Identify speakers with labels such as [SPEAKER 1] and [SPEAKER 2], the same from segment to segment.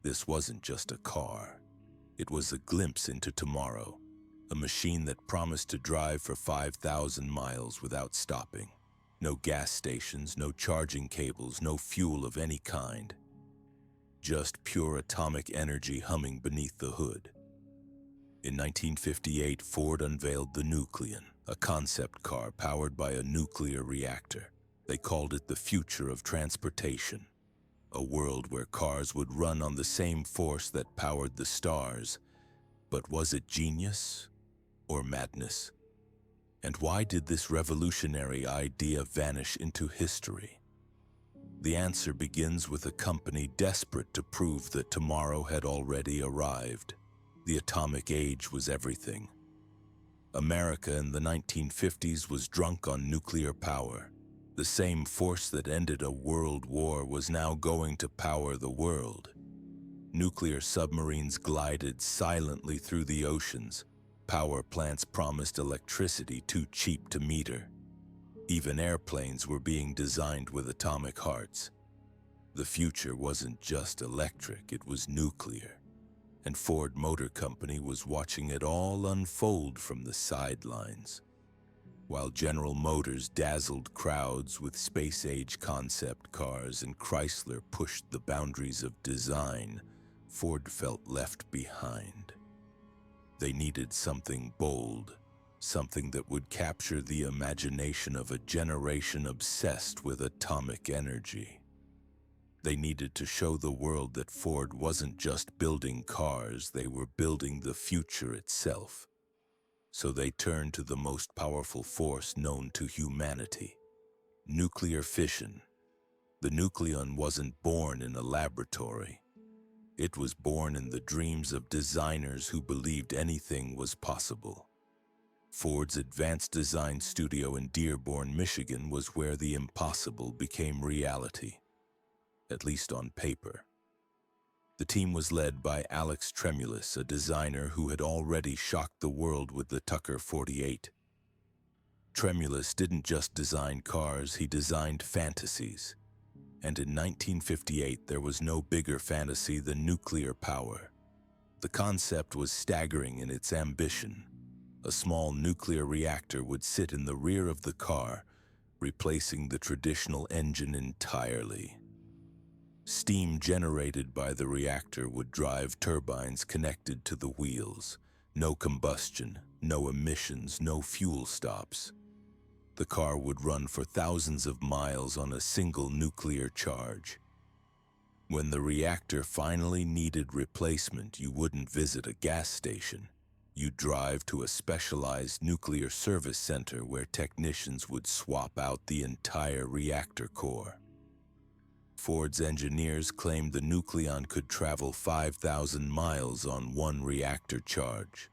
[SPEAKER 1] This wasn't just a car. It was a glimpse into tomorrow, a machine that promised to drive for 5,000 miles without stopping. No gas stations, no charging cables, no fuel of any kind. Just pure atomic energy humming beneath the hood. In 1958, Ford unveiled the Nucleon, a concept car powered by a nuclear reactor. They called it the future of transportation, a world where cars would run on the same force that powered the stars. But was it genius or madness? And why did this revolutionary idea vanish into history? The answer begins with a company desperate to prove that tomorrow had already arrived. The atomic age was everything. America in the 1950s was drunk on nuclear power. The same force that ended a world war was now going to power the world. Nuclear submarines glided silently through the oceans. Power plants promised electricity too cheap to meter. Even airplanes were being designed with atomic hearts. The future wasn't just electric, it was nuclear. And Ford Motor Company was watching it all unfold from the sidelines. While General Motors dazzled crowds with space-age concept cars and Chrysler pushed the boundaries of design, Ford felt left behind. They needed something bold, something that would capture the imagination of a generation obsessed with atomic energy. They needed to show the world that Ford wasn't just building cars, they were building the future itself. So they turned to the most powerful force known to humanity: nuclear fission. The Nucleon wasn't born in a laboratory. It was born in the dreams of designers who believed anything was possible. Ford's advanced design studio in Dearborn, Michigan was where the impossible became reality, at least on paper. The team was led by Alex Tremulous, a designer who had already shocked the world with the Tucker 48. Tremulous didn't just design cars, he designed fantasies. And in 1958, there was no bigger fantasy than nuclear power. The concept was staggering in its ambition. A small nuclear reactor would sit in the rear of the car, replacing the traditional engine entirely. Steam generated by the reactor would drive turbines connected to the wheels. No combustion, no emissions, no fuel stops. The car would run for thousands of miles on a single nuclear charge. When the reactor finally needed replacement, you wouldn't visit a gas station. You'd drive to a specialized nuclear service center where technicians would swap out the entire reactor core. Ford's engineers claimed the Nucleon could travel 5,000 miles on one reactor charge.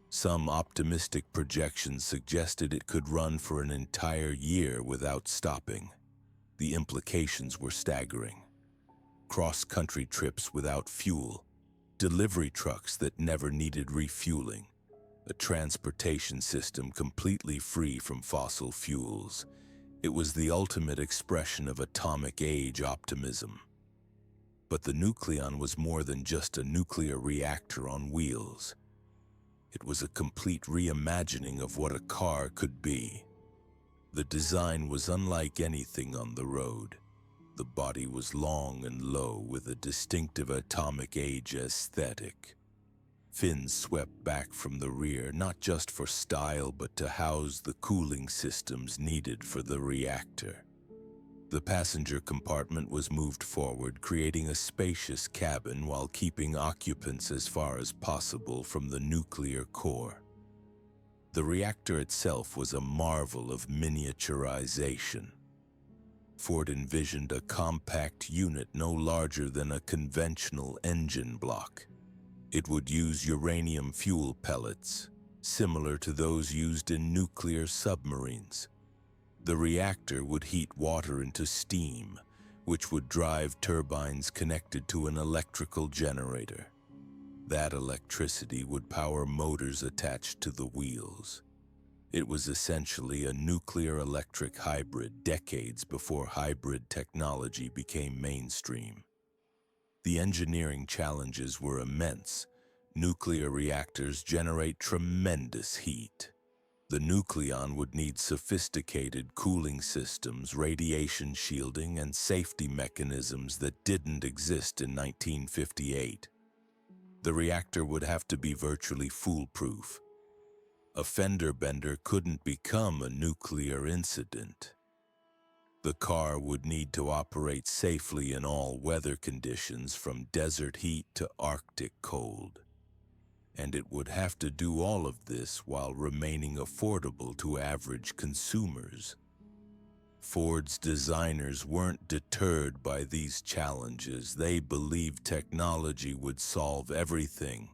[SPEAKER 1] Some optimistic projections suggested it could run for an entire year without stopping. The implications were staggering. Cross-country trips without fuel, delivery trucks that never needed refueling, a transportation system completely free from fossil fuels. It was the ultimate expression of atomic age optimism. But the Nucleon was more than just a nuclear reactor on wheels. It was a complete reimagining of what a car could be. The design was unlike anything on the road. The body was long and low with a distinctive atomic age aesthetic. Fins swept back from the rear, not just for style, but to house the cooling systems needed for the reactor. The passenger compartment was moved forward, creating a spacious cabin while keeping occupants as far as possible from the nuclear core. The reactor itself was a marvel of miniaturization. Ford envisioned a compact unit no larger than a conventional engine block. It would use uranium fuel pellets, similar to those used in nuclear submarines. The reactor would heat water into steam, which would drive turbines connected to an electrical generator. That electricity would power motors attached to the wheels. It was essentially a nuclear-electric hybrid decades before hybrid technology became mainstream. The engineering challenges were immense. Nuclear reactors generate tremendous heat. The Nucleon would need sophisticated cooling systems, radiation shielding, and safety mechanisms that didn't exist in 1958. The reactor would have to be virtually foolproof. A fender bender couldn't become a nuclear incident. The car would need to operate safely in all weather conditions, from desert heat to Arctic cold. And it would have to do all of this while remaining affordable to average consumers. Ford's designers weren't deterred by these challenges. They believed technology would solve everything.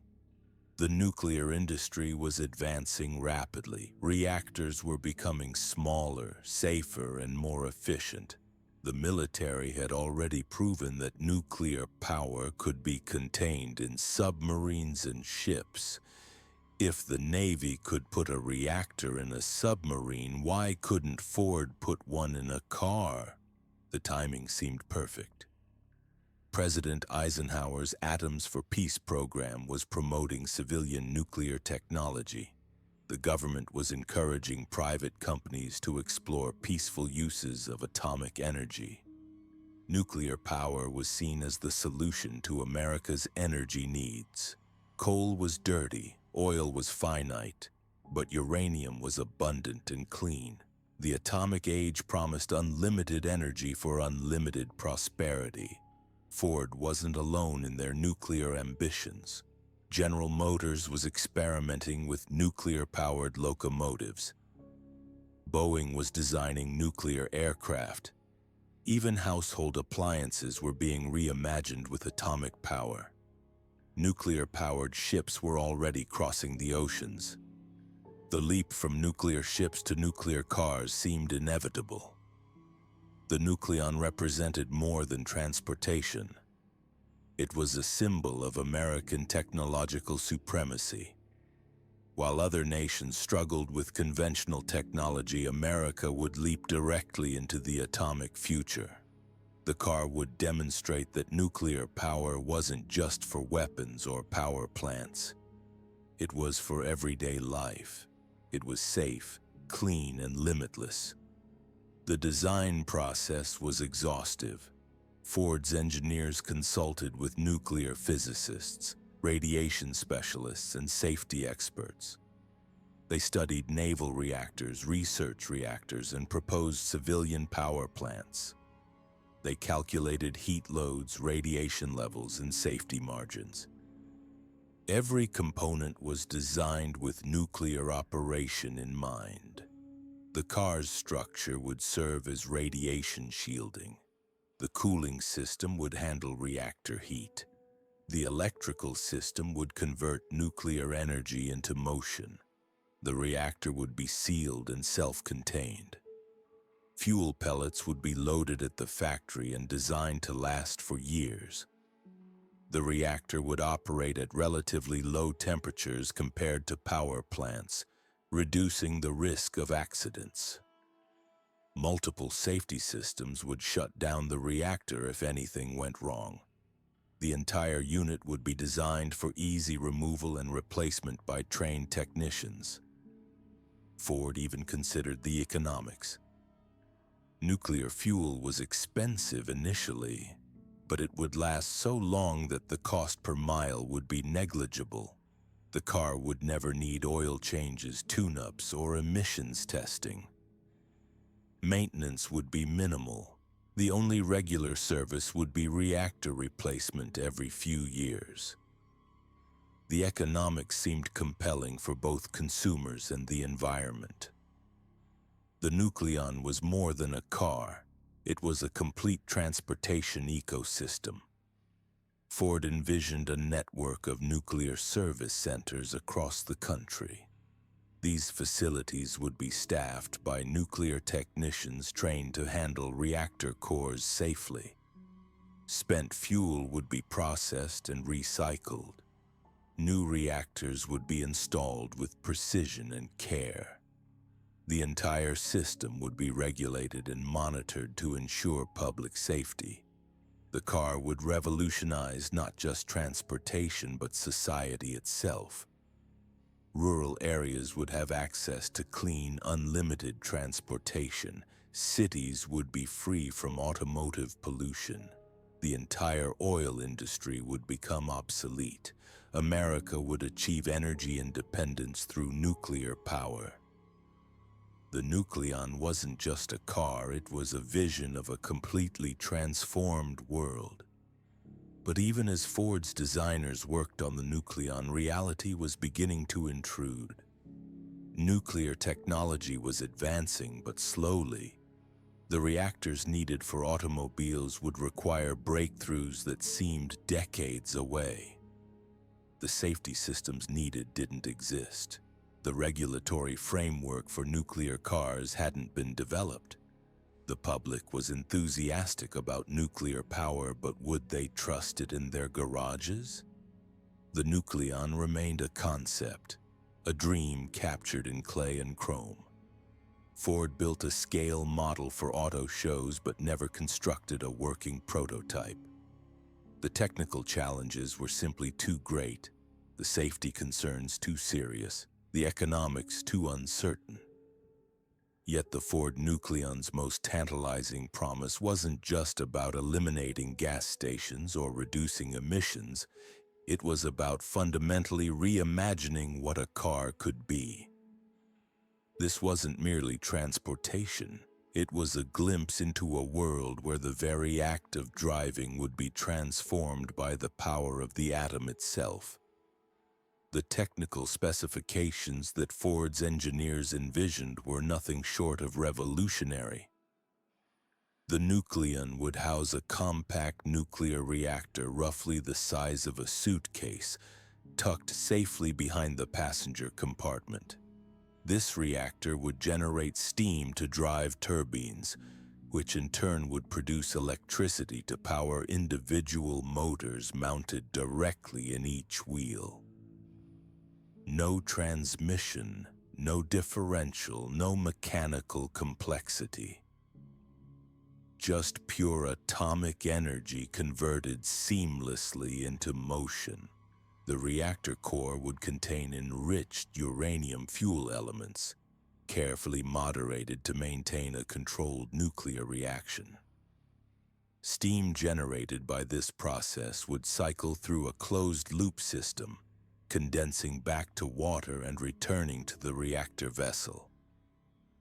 [SPEAKER 1] The nuclear industry was advancing rapidly. Reactors were becoming smaller, safer, and more efficient. The military had already proven that nuclear power could be contained in submarines and ships. If the Navy could put a reactor in a submarine, why couldn't Ford put one in a car? The timing seemed perfect. President Eisenhower's Atoms for Peace program was promoting civilian nuclear technology. The government was encouraging private companies to explore peaceful uses of atomic energy. Nuclear power was seen as the solution to America's energy needs. Coal was dirty, oil was finite, but uranium was abundant and clean. The atomic age promised unlimited energy for unlimited prosperity. Ford wasn't alone in their nuclear ambitions. General Motors was experimenting with nuclear-powered locomotives. Boeing was designing nuclear aircraft. Even household appliances were being reimagined with atomic power. Nuclear-powered ships were already crossing the oceans. The leap from nuclear ships to nuclear cars seemed inevitable. The Nucleon represented more than transportation. It was a symbol of American technological supremacy. While other nations struggled with conventional technology, America would leap directly into the atomic future. The car would demonstrate that nuclear power wasn't just for weapons or power plants. It was for everyday life. It was safe, clean, and limitless. The design process was exhaustive. Ford's engineers consulted with nuclear physicists, radiation specialists, and safety experts. They studied naval reactors, research reactors, and proposed civilian power plants. They calculated heat loads, radiation levels, and safety margins. Every component was designed with nuclear operation in mind. The car's structure would serve as radiation shielding. The cooling system would handle reactor heat. The electrical system would convert nuclear energy into motion. The reactor would be sealed and self-contained. Fuel pellets would be loaded at the factory and designed to last for years. The reactor would operate at relatively low temperatures compared to power plants, reducing the risk of accidents. Multiple safety systems would shut down the reactor if anything went wrong. The entire unit would be designed for easy removal and replacement by trained technicians. Ford even considered the economics. Nuclear fuel was expensive initially, but it would last so long that the cost per mile would be negligible. The car would never need oil changes, tune-ups, or emissions testing. Maintenance would be minimal. The only regular service would be reactor replacement every few years. The economics seemed compelling for both consumers and the environment. The Nucleon was more than a car. It was a complete transportation ecosystem. Ford envisioned a network of nuclear service centers across the country. These facilities would be staffed by nuclear technicians trained to handle reactor cores safely. Spent fuel would be processed and recycled. New reactors would be installed with precision and care. The entire system would be regulated and monitored to ensure public safety. The car would revolutionize not just transportation but society itself. Rural areas would have access to clean, unlimited transportation. Cities would be free from automotive pollution. The entire oil industry would become obsolete. America would achieve energy independence through nuclear power. The Nucleon wasn't just a car, it was a vision of a completely transformed world. But even as Ford's designers worked on the Nucleon, reality was beginning to intrude. Nuclear technology was advancing, but slowly. The reactors needed for automobiles would require breakthroughs that seemed decades away. The safety systems needed didn't exist. The regulatory framework for nuclear cars hadn't been developed. The public was enthusiastic about nuclear power, but would they trust it in their garages? The Nucleon remained a concept, a dream captured in clay and chrome. Ford built a scale model for auto shows but never constructed a working prototype. The technical challenges were simply too great, the safety concerns too serious, the economics too uncertain. Yet the Ford Nucleon's most tantalizing promise wasn't just about eliminating gas stations or reducing emissions. It was about fundamentally reimagining what a car could be. This wasn't merely transportation. It was a glimpse into a world where the very act of driving would be transformed by the power of the atom itself. The technical specifications that Ford's engineers envisioned were nothing short of revolutionary. The Nucleon would house a compact nuclear reactor roughly the size of a suitcase, tucked safely behind the passenger compartment. This reactor would generate steam to drive turbines, which in turn would produce electricity to power individual motors mounted directly in each wheel. No transmission, no differential, no mechanical complexity. Just pure atomic energy converted seamlessly into motion. The reactor core would contain enriched uranium fuel elements, carefully moderated to maintain a controlled nuclear reaction. Steam generated by this process would cycle through a closed-loop system, condensing back to water and returning to the reactor vessel.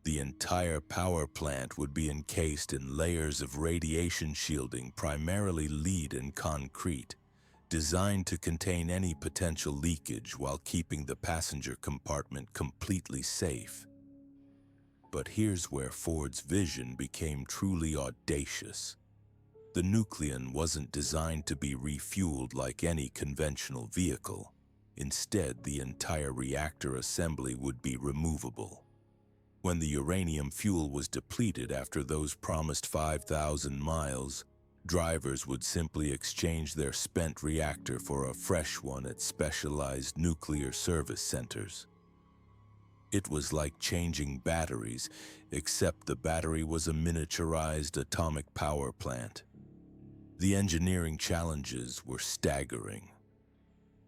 [SPEAKER 1] The entire power plant would be encased in layers of radiation shielding, primarily lead and concrete, designed to contain any potential leakage while keeping the passenger compartment completely safe. But here's where Ford's vision became truly audacious. The Nucleon wasn't designed to be refueled like any conventional vehicle. Instead, the entire reactor assembly would be removable. When the uranium fuel was depleted after those promised 5,000 miles, drivers would simply exchange their spent reactor for a fresh one at specialized nuclear service centers. It was like changing batteries, except the battery was a miniaturized atomic power plant. The engineering challenges were staggering.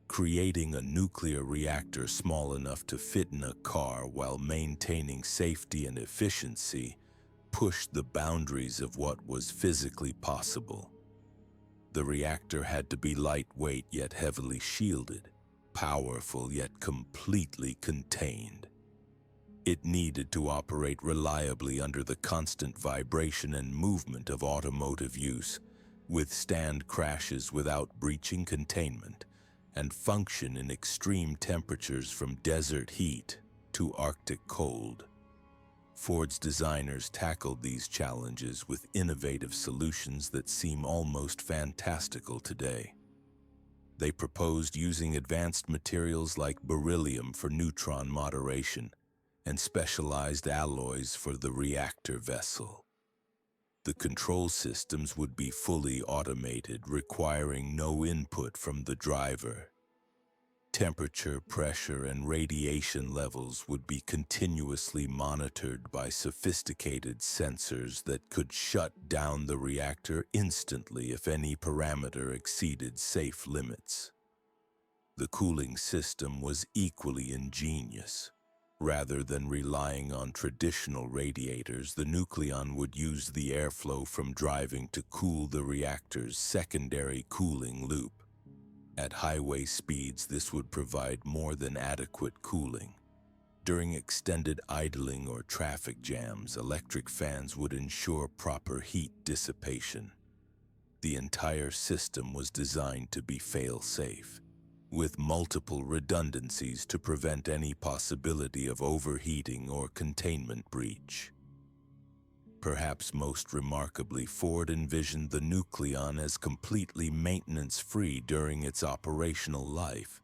[SPEAKER 1] Creating a nuclear reactor small enough to fit in a car while maintaining safety and efficiency pushed the boundaries of what was physically possible. The reactor had to be lightweight yet heavily shielded, powerful yet completely contained. It needed to operate reliably under the constant vibration and movement of automotive use, withstand crashes without breaching containment, and function in extreme temperatures from desert heat to Arctic cold. Ford's designers tackled these challenges with innovative solutions that seem almost fantastical today. They proposed using advanced materials like beryllium for neutron moderation and specialized alloys for the reactor vessel. The control systems would be fully automated, requiring no input from the driver. Temperature, pressure, and radiation levels would be continuously monitored by sophisticated sensors that could shut down the reactor instantly if any parameter exceeded safe limits. The cooling system was equally ingenious. Rather than relying on traditional radiators, the Nucleon would use the airflow from driving to cool the reactor's secondary cooling loop. At highway speeds, this would provide more than adequate cooling. During extended idling or traffic jams, electric fans would ensure proper heat dissipation. The entire system was designed to be fail-safe, with multiple redundancies to prevent any possibility of overheating or containment breach. Perhaps most remarkably, Ford envisioned the Nucleon as completely maintenance-free during its operational life.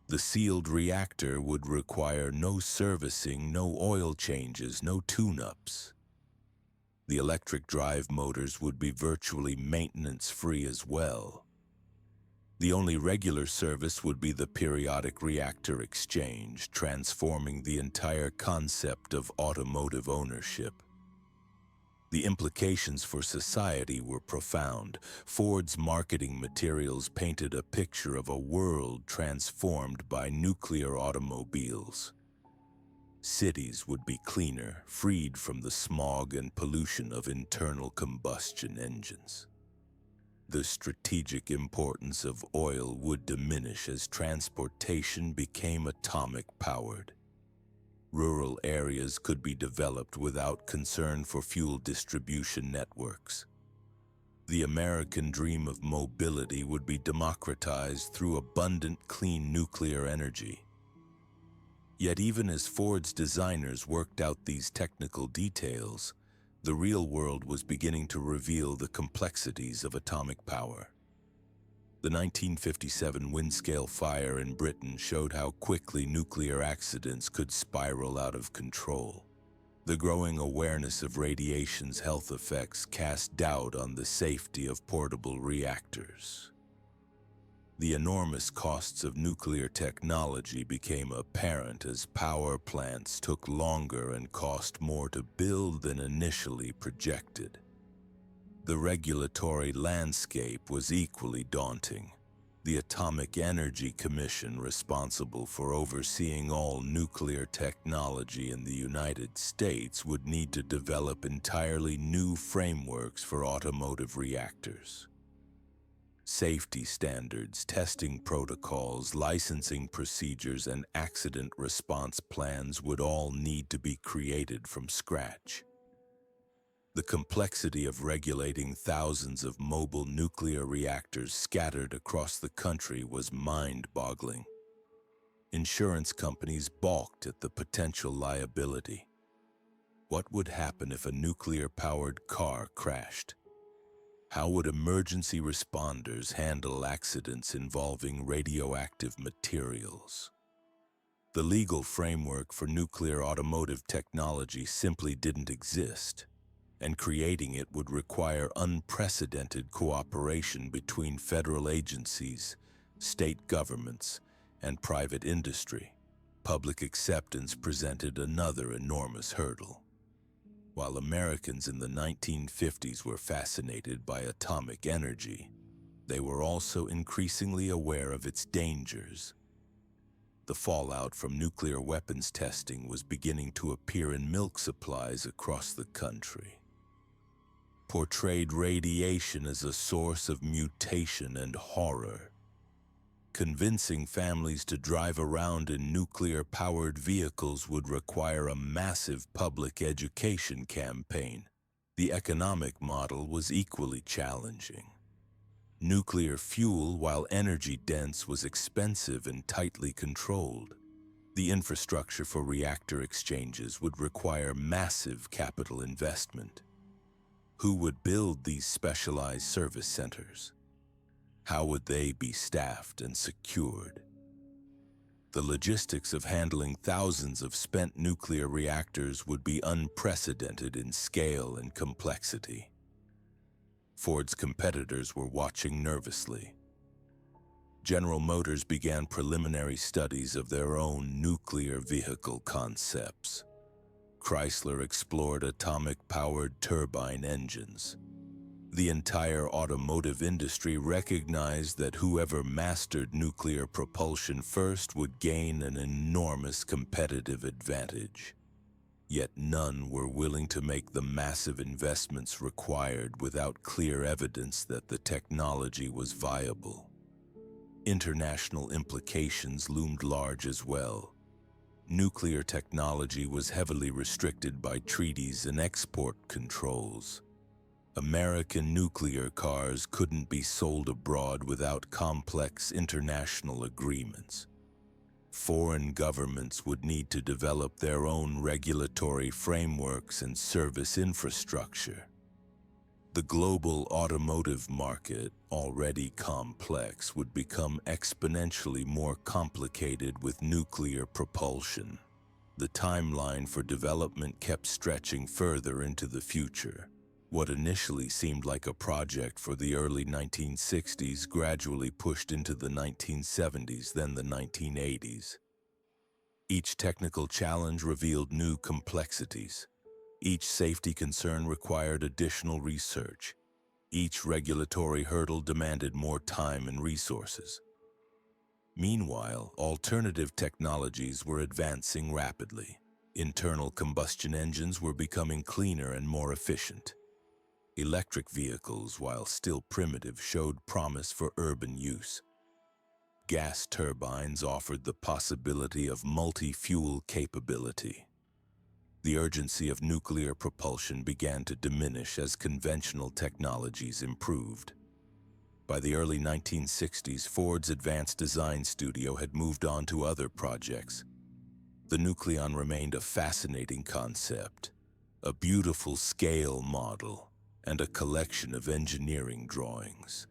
[SPEAKER 1] The sealed reactor would require no servicing, no oil changes, no tune-ups. The electric drive motors would be virtually maintenance-free as well. The only regular service would be the periodic reactor exchange, transforming the entire concept of automotive ownership. The implications for society were profound. Ford's marketing materials painted a picture of a world transformed by nuclear automobiles. Cities would be cleaner, freed from the smog and pollution of internal combustion engines. The strategic importance of oil would diminish as transportation became atomic-powered. Rural areas could be developed without concern for fuel distribution networks. The American dream of mobility would be democratized through abundant clean nuclear energy. Yet even as Ford's designers worked out these technical details, the real world was beginning to reveal the complexities of atomic power. The 1957 Windscale fire in Britain showed how quickly nuclear accidents could spiral out of control. The growing awareness of radiation's health effects cast doubt on the safety of portable reactors. The enormous costs of nuclear technology became apparent as power plants took longer and cost more to build than initially projected. The regulatory landscape was equally daunting. The Atomic Energy Commission, responsible for overseeing all nuclear technology in the United States, would need to develop entirely new frameworks for automotive reactors. Safety standards, testing protocols, licensing procedures, and accident response plans would all need to be created from scratch. The complexity of regulating thousands of mobile nuclear reactors scattered across the country was mind-boggling. Insurance companies balked at the potential liability. What would happen if a nuclear-powered car crashed? How would emergency responders handle accidents involving radioactive materials? The legal framework for nuclear automotive technology simply didn't exist, and creating it would require unprecedented cooperation between federal agencies, state governments, and private industry. Public acceptance presented another enormous hurdle. While Americans in the 1950s were fascinated by atomic energy, they were also increasingly aware of its dangers. The fallout from nuclear weapons testing was beginning to appear in milk supplies across the country. Portrayed radiation as a source of mutation and horror. Convincing families to drive around in nuclear-powered vehicles would require a massive public education campaign. The economic model was equally challenging. Nuclear fuel, while energy-dense, was expensive and tightly controlled. The infrastructure for reactor exchanges would require massive capital investment. Who would build these specialized service centers? How would they be staffed and secured? The logistics of handling thousands of spent nuclear reactors would be unprecedented in scale and complexity. Ford's competitors were watching nervously. General Motors began preliminary studies of their own nuclear vehicle concepts. Chrysler explored atomic-powered turbine engines. The entire automotive industry recognized that whoever mastered nuclear propulsion first would gain an enormous competitive advantage. Yet none were willing to make the massive investments required without clear evidence that the technology was viable. International implications loomed large as well. Nuclear technology was heavily restricted by treaties and export controls. American nuclear cars couldn't be sold abroad without complex international agreements. Foreign governments would need to develop their own regulatory frameworks and service infrastructure. The global automotive market, already complex, would become exponentially more complicated with nuclear propulsion. The timeline for development kept stretching further into the future. What initially seemed like a project for the early 1960s gradually pushed into the 1970s, then the 1980s. Each technical challenge revealed new complexities. Each safety concern required additional research. Each regulatory hurdle demanded more time and resources. Meanwhile, alternative technologies were advancing rapidly. Internal combustion engines were becoming cleaner and more efficient. Electric vehicles, while still primitive, showed promise for urban use. Gas turbines offered the possibility of multi-fuel capability. The urgency of nuclear propulsion began to diminish as conventional technologies improved. By the early 1960s, Ford's advanced design studio had moved on to other projects. The Nucleon remained a fascinating concept, a beautiful scale model, and a collection of engineering drawings.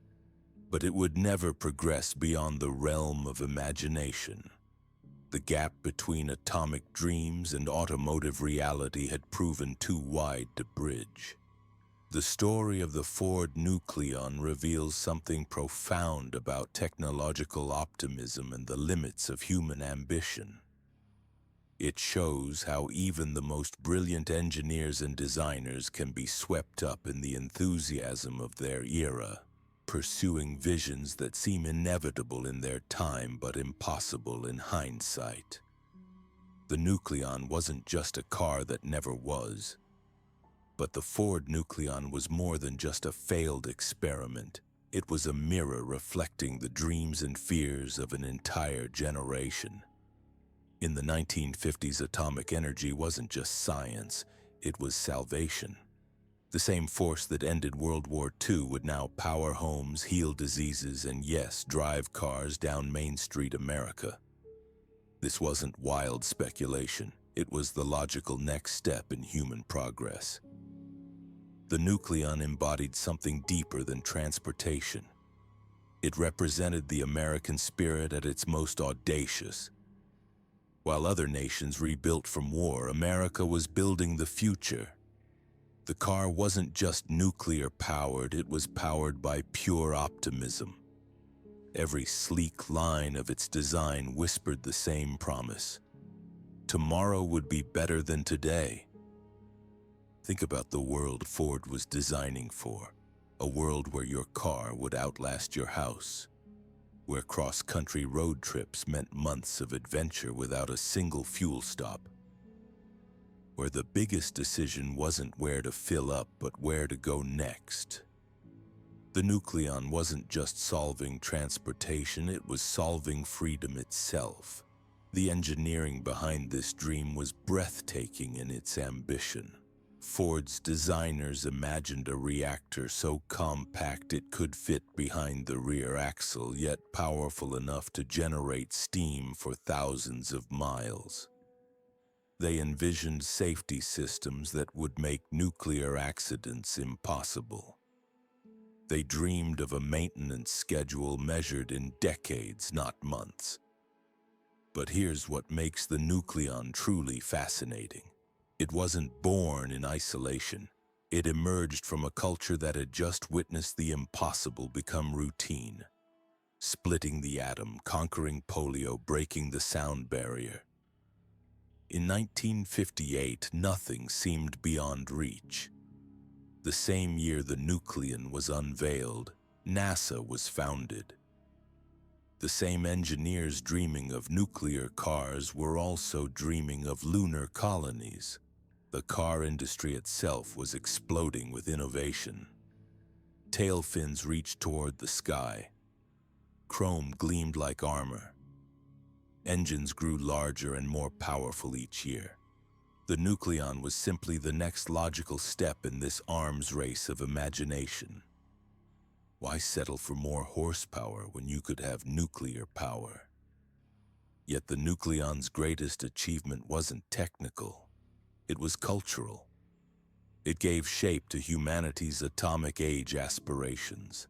[SPEAKER 1] But it would never progress beyond the realm of imagination. The gap between atomic dreams and automotive reality had proven too wide to bridge. The story of the Ford Nucleon reveals something profound about technological optimism and the limits of human ambition. It shows how even the most brilliant engineers and designers can be swept up in the enthusiasm of their era, pursuing visions that seem inevitable in their time but impossible in hindsight. The Nucleon wasn't just a car that never was, but the Ford Nucleon was more than just a failed experiment. It was a mirror reflecting the dreams and fears of an entire generation. In the 1950s, atomic energy wasn't just science, it was salvation. The same force that ended World War II would now power homes, heal diseases, and yes, drive cars down Main Street America. This wasn't wild speculation. It was the logical next step in human progress. The Nucleon embodied something deeper than transportation. It represented the American spirit at its most audacious. While other nations rebuilt from war, America was building the future. The car wasn't just nuclear-powered, it was powered by pure optimism. Every sleek line of its design whispered the same promise. Tomorrow would be better than today. Think about the world Ford was designing for. A world where your car would outlast your house. Where cross-country road trips meant months of adventure without a single fuel stop. Where the biggest decision wasn't where to fill up, but where to go next. The Nucleon wasn't just solving transportation, it was solving freedom itself. The engineering behind this dream was breathtaking in its ambition. Ford's designers imagined a reactor so compact it could fit behind the rear axle, yet powerful enough to generate steam for thousands of miles. They envisioned safety systems that would make nuclear accidents impossible. They dreamed of a maintenance schedule measured in decades, not months. But here's what makes the Nucleon truly fascinating. It wasn't born in isolation. It emerged from a culture that had just witnessed the impossible become routine. splitting the atom, conquering polio, breaking the sound barrier. In 1958, nothing seemed beyond reach. The same year the Nucleon was unveiled, NASA was founded. The same engineers dreaming of nuclear cars were also dreaming of lunar colonies. The car industry itself was exploding with innovation. Tail fins reached toward the sky. Chrome gleamed like armor. Engines grew larger and more powerful each year. The Nucleon was simply the next logical step in this arms race of imagination. Why settle for more horsepower when you could have nuclear power? Yet the Nucleon's greatest achievement wasn't technical. It was cultural. It gave shape to humanity's atomic age aspirations.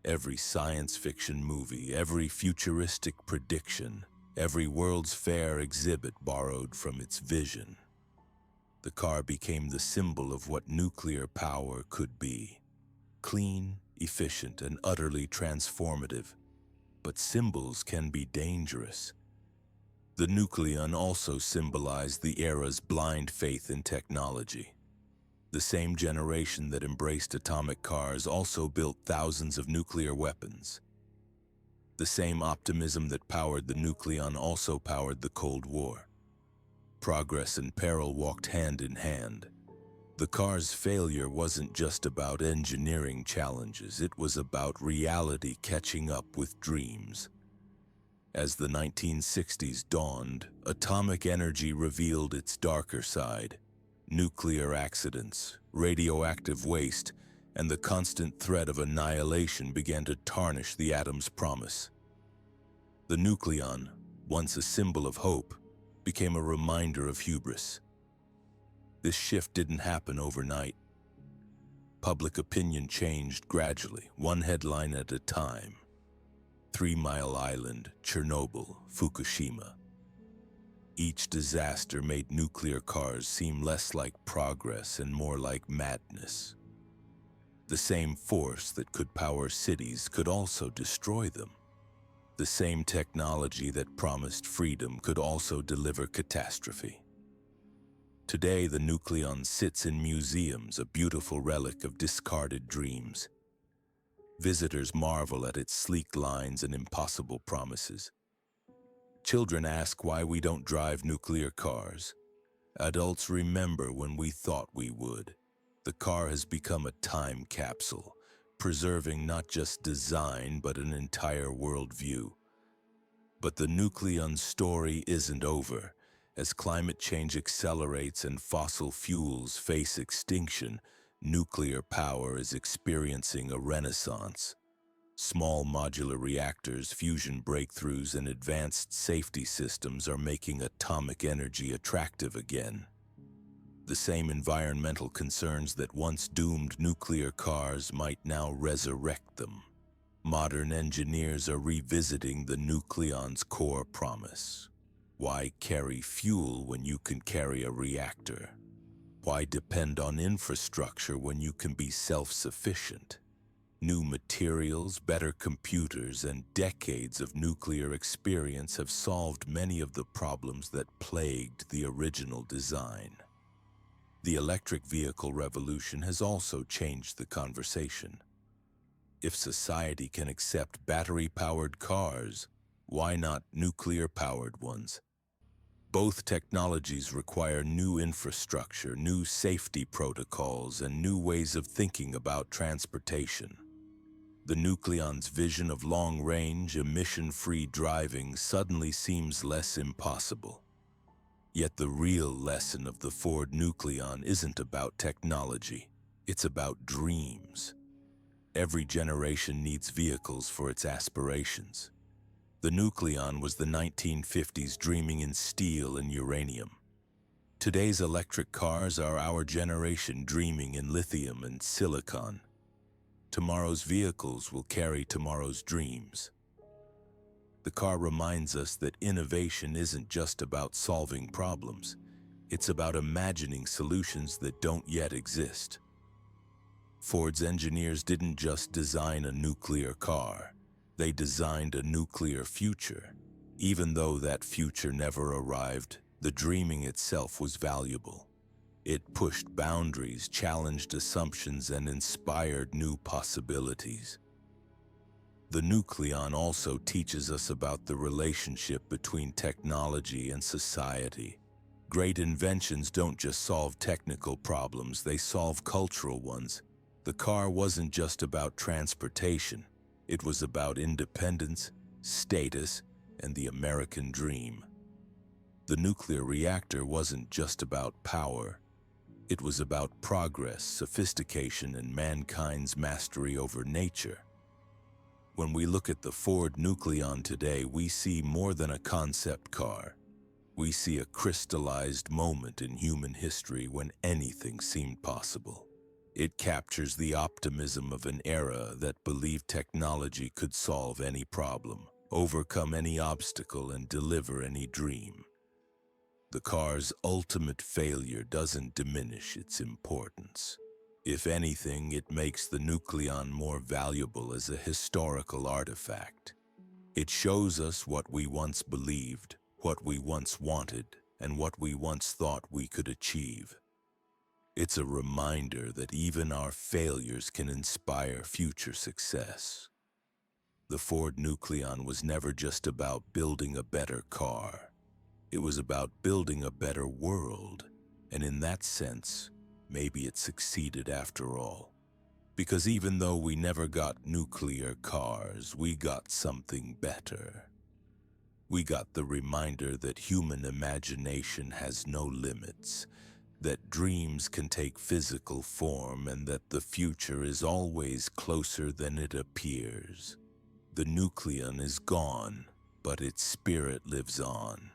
[SPEAKER 1] Every science fiction movie, every futuristic prediction, every World's Fair exhibit borrowed from its vision. The car became the symbol of what nuclear power could be. Clean, efficient, and utterly transformative. But symbols can be dangerous. The Nucleon also symbolized the era's blind faith in technology. The same generation that embraced atomic cars also built thousands of nuclear weapons. The same optimism that powered the Nucleon also powered the Cold War. Progress and peril walked hand in hand. The car's failure wasn't just about engineering challenges, it was about reality catching up with dreams. As the 1960s dawned, atomic energy revealed its darker side. Nuclear accidents, radioactive waste, and the constant threat of annihilation began to tarnish the atom's promise. The Nucleon, once a symbol of hope, became a reminder of hubris. This shift didn't happen overnight. Public opinion changed gradually, one headline at a time. 3 Mile Island, Chernobyl, Fukushima. Each disaster made nuclear cars seem less like progress and more like madness. The same force that could power cities could also destroy them. The same technology that promised freedom could also deliver catastrophe. Today, the Nucleon sits in museums, a beautiful relic of discarded dreams. Visitors marvel at its sleek lines and impossible promises. Children ask why we don't drive nuclear cars. Adults remember when we thought we would. The car has become a time capsule, preserving not just design but an entire worldview. But the Nucleon story isn't over. As climate change accelerates and fossil fuels face extinction, nuclear power is experiencing a renaissance. Small modular reactors, fusion breakthroughs, and advanced safety systems are making atomic energy attractive again. The same environmental concerns that once doomed nuclear cars might now resurrect them. Modern engineers are revisiting the Nucleon's core promise. Why carry fuel when you can carry a reactor? Why depend on infrastructure when you can be self-sufficient? New materials, better computers, and decades of nuclear experience have solved many of the problems that plagued the original design. The electric vehicle revolution has also changed the conversation. If society can accept battery-powered cars, why not nuclear-powered ones? Both technologies require new infrastructure, new safety protocols, and new ways of thinking about transportation. The Nucleon's vision of long-range, emission-free driving suddenly seems less impossible. Yet the real lesson of the Ford Nucleon isn't about technology, it's about dreams. Every generation needs vehicles for its aspirations. The Nucleon was the 1950s dreaming in steel and uranium. Today's electric cars are our generation dreaming in lithium and silicon. Tomorrow's vehicles will carry tomorrow's dreams. The car reminds us that innovation isn't just about solving problems. It's about imagining solutions that don't yet exist. Ford's engineers didn't just design a nuclear car. They designed a nuclear future. Even though that future never arrived, the dreaming itself was valuable. It pushed boundaries, challenged assumptions, and inspired new possibilities. The Nucleon also teaches us about the relationship between technology and society. Great inventions don't just solve technical problems, they solve cultural ones. The car wasn't just about transportation. It was about independence, status, and the American dream. The nuclear reactor wasn't just about power. It was about progress, sophistication, and mankind's mastery over nature. When we look at the Ford Nucleon today, we see more than a concept car. We see a crystallized moment in human history when anything seemed possible. It captures the optimism of an era that believed technology could solve any problem, overcome any obstacle, and deliver any dream. The car's ultimate failure doesn't diminish its importance. If anything, it makes the Nucleon more valuable as a historical artifact. It shows us what we once believed, what we once wanted, and what we once thought we could achieve. It's a reminder that even our failures can inspire future success. The Ford Nucleon was never just about building a better car. It was about building a better world, and in that sense, maybe it succeeded after all. Because even though we never got nuclear cars, we got something better. We got the reminder that human imagination has no limits, that dreams can take physical form, and that the future is always closer than it appears. The Nucleon is gone, but its spirit lives on.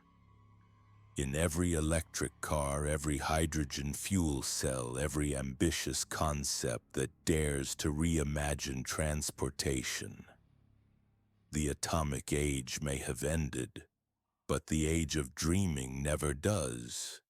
[SPEAKER 1] In every electric car, every hydrogen fuel cell, every ambitious concept that dares to reimagine transportation. The atomic age may have ended, but the age of dreaming never does.